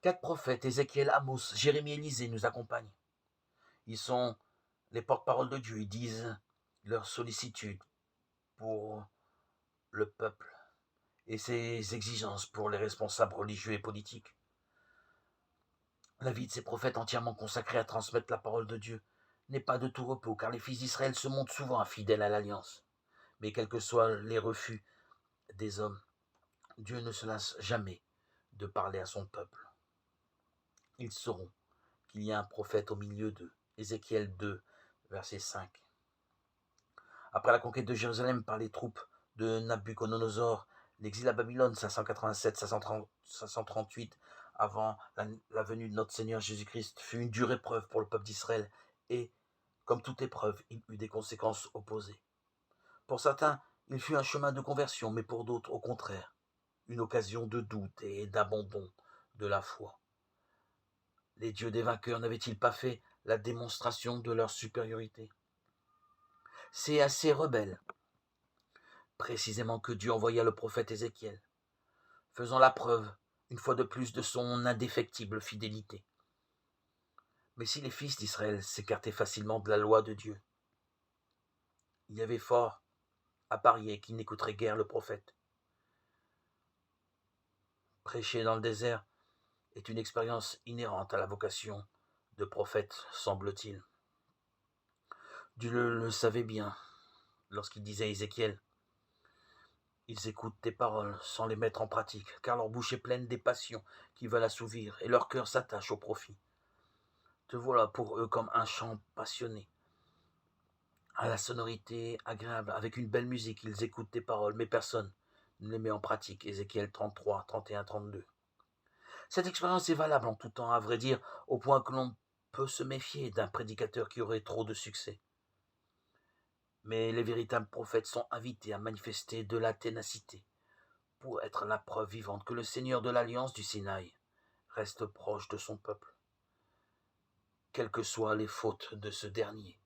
Quatre prophètes, Ézéchiel, Amos, Jérémie, Élisée, nous accompagnent. Ils sont les porte-parole de Dieu. Ils disent leur sollicitude pour le peuple et ses exigences pour les responsables religieux et politiques. La vie de ces prophètes entièrement consacrés à transmettre la parole de Dieu n'est pas de tout repos, car les fils d'Israël se montrent souvent infidèles à l'alliance. Mais quels que soient les refus des hommes, Dieu ne se lasse jamais de parler à son peuple. Ils sauront qu'il y a un prophète au milieu d'eux. Ézéchiel 2, verset 5. Après la conquête de Jérusalem par les troupes de Nabuchodonosor, l'exil à Babylone 587-538 avant la venue de notre Seigneur Jésus-Christ fut une dure épreuve pour le peuple d'Israël et, comme toute épreuve, il eut des conséquences opposées. Pour certains, il fut un chemin de conversion, mais pour d'autres, au contraire, une occasion de doute et d'abandon de la foi. Les dieux des vainqueurs n'avaient-ils pas fait la démonstration de leur supériorité? C'est à ces rebelles, précisément, que Dieu envoya le prophète Ézéchiel, faisant la preuve, une fois de plus, de son indéfectible fidélité. Mais si les fils d'Israël s'écartaient facilement de la loi de Dieu, il y avait fort à parier qu'ils n'écouteraient guère le prophète. Prêcher dans le désert est une expérience inhérente à la vocation de prophète, semble-t-il. Dieu le savait bien lorsqu'il disait à Ézéchiel: ils écoutent tes paroles sans les mettre en pratique, car leur bouche est pleine des passions qui veulent assouvir, et leur cœur s'attache au profit. Te voilà pour eux comme un chant passionné, à la sonorité agréable, avec une belle musique. Ils écoutent tes paroles, mais personne ne les met en pratique. Ézéchiel 33, 31, 32. Cette expérience est valable en tout temps, à vrai dire, au point que l'on peut se méfier d'un prédicateur qui aurait trop de succès. Mais les véritables prophètes sont invités à manifester de la ténacité pour être la preuve vivante que le Seigneur de l'Alliance du Sinaï reste proche de son peuple, quelles que soient les fautes de ce dernier.